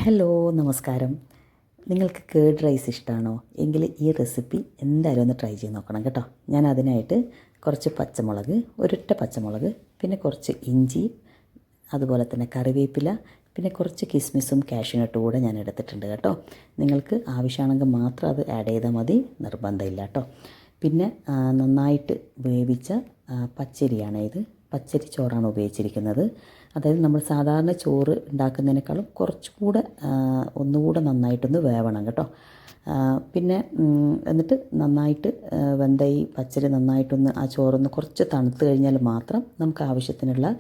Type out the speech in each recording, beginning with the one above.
Hello നമസ്കാരം. നിങ്ങൾക്ക് curd rice ഇഷ്ടമാണോ എങ്കിൽ ഈ റെസിപ്പി എന്തായാലും ഒന്ന് ട്രൈ ചെയ്ത് നോക്കണം കേട്ടോ. ഞാൻ അതിനായിട്ട് കുറച്ച് പച്ചമുളക്, ഒരൊറ്റ പച്ചമുളക്, പിന്നെ കുറച്ച് ഇഞ്ചി, അതുപോലെ തന്നെ കറിവേപ്പില, പിന്നെ കുറച്ച് കിസ്മിസും കാഷ്യൂനട്ടും കൂടെ ഞാൻ എടുത്തിട്ടുണ്ട് കേട്ടോ. നിങ്ങൾക്ക് ആവശ്യമാണെങ്കിൽ മാത്രം അത് ആഡ് ചെയ്താൽ മതി, നിർബന്ധമില്ല കേട്ടോ. പിന്നെ നന്നായിട്ട് വേവിച്ച പച്ചരിയാണ് ഇത്. പച്ചരി ചോറാണ് ഉപയോഗിച്ചിരിക്കുന്നത്. അതായത് നമ്മൾ സാധാരണ ചോറ് ഉണ്ടാക്കുന്നതിനേക്കാളും കുറച്ചുകൂടെ ഒന്നുകൂടെ നന്നായിട്ടൊന്ന് വേവണം കേട്ടോ. പിന്നെ എന്നിട്ട് നന്നായിട്ട് വെന്ത ഈ പച്ചരി നന്നായിട്ടൊന്ന് ആ ചോറൊന്ന് കുറച്ച് തണുത്ത് കഴിഞ്ഞാൽ മാത്രം നമുക്ക് ആവശ്യത്തിനുള്ള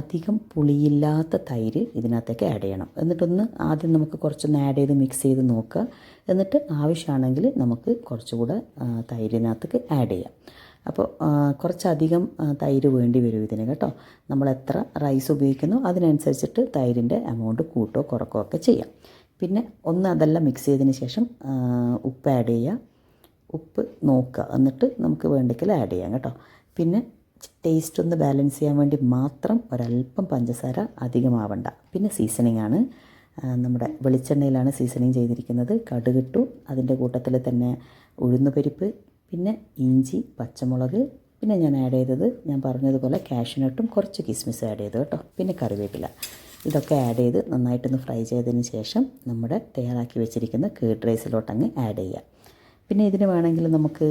അധികം പുളിയില്ലാത്ത തൈര് ഇതിനകത്തേക്ക് ആഡ് ചെയ്യണം. എന്നിട്ടൊന്ന് ആദ്യം നമുക്ക് കുറച്ചൊന്ന് ആഡ് ചെയ്ത് മിക്സ് ചെയ്ത് നോക്കുക. എന്നിട്ട് ആവശ്യമാണെങ്കിൽ നമുക്ക് കുറച്ചുകൂടെ തൈരിനകത്തേക്ക് ആഡ് ചെയ്യാം. അപ്പോൾ കുറച്ചധികം തൈര് വേണ്ടി വരും ഇതിന് കേട്ടോ. നമ്മൾ എത്ര റൈസ് ഉപയോഗിക്കുന്നോ അതിനനുസരിച്ചിട്ട് തൈരിൻ്റെ എമൗണ്ട് കൂട്ടോ കുറക്കോ ഒക്കെ ചെയ്യാം. പിന്നെ അതെല്ലാം മിക്സ് ചെയ്തതിന് ശേഷം ഉപ്പ് ആഡ് ചെയ്യുക. ഉപ്പ് നോക്കുക, എന്നിട്ട് നമുക്ക് വേണ്ടെങ്കിൽ ആഡ് ചെയ്യാം കേട്ടോ. പിന്നെ ടേസ്റ്റ് ഒന്ന് ബാലൻസ് ചെയ്യാൻ വേണ്ടി മാത്രം ഒരല്പം പഞ്ചസാര, അധികമാവണ്ട. പിന്നെ സീസണിങ് ആണ്, നമ്മുടെ വെളിച്ചെണ്ണയിലാണ് സീസണിങ് ചെയ്തിരിക്കുന്നത്. കടുകിട്ടു, അതിൻ്റെ കൂട്ടത്തിൽ തന്നെ ഉഴുന്നുപരിപ്പ്, പിന്നെ ഇഞ്ചി, പച്ചമുളക്, പിന്നെ ഞാൻ ആഡ് ചെയ്തത് ഞാൻ പറഞ്ഞതുപോലെ കാഷ്യൂനട്ടും കുറച്ച് കിസ്മിസ് ആഡ് ചെയ്തു കേട്ടോ. പിന്നെ കറിവേപ്പില. ഇതൊക്കെ ആഡ് ചെയ്ത് നന്നായിട്ടൊന്ന് ഫ്രൈ ചെയ്തതിന് ശേഷം നമ്മുടെ തയ്യാറാക്കി വെച്ചിരിക്കുന്ന കേർഡ് റൈസിലോട്ടങ്ങ് ആഡ് ചെയ്യുക. പിന്നെ ഇതിന് വേണമെങ്കിൽ നമുക്ക്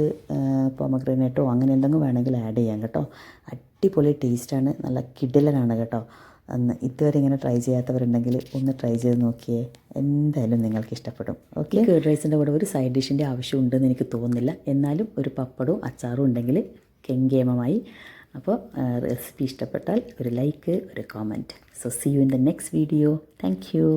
പൊമഗ്രാനേറ്റോ അങ്ങനെ എന്തെങ്കിലും വേണമെങ്കിൽ ആഡ് ചെയ്യാം കേട്ടോ. അടിപൊളി ടേസ്റ്റാണ്, നല്ല കിടിലനാണ് കേട്ടോ. ഇതുവരെ ഇങ്ങനെ ട്രൈ ചെയ്യാത്തവരുണ്ടെങ്കിൽ ഒന്ന് ട്രൈ ചെയ്ത് നോക്കിയേ, എന്തായാലും നിങ്ങൾക്ക് ഇഷ്ടപ്പെടും. ഓക്കെ, കേർഡ് റൈസിൻ്റെ കൂടെ ഒരു സൈഡ് ഡിഷിൻ്റെ ആവശ്യമുണ്ടെന്ന് എനിക്ക് തോന്നുന്നില്ല. എന്നാലും ഒരു പപ്പടവും അച്ചാറും ഉണ്ടെങ്കിൽ കെങ്കേമമായി. അപ്പോൾ റെസിപ്പി ഇഷ്ടപ്പെട്ടാൽ ഒരു ലൈക്ക്, ഒരു comment. So see you in the next video. Thank U.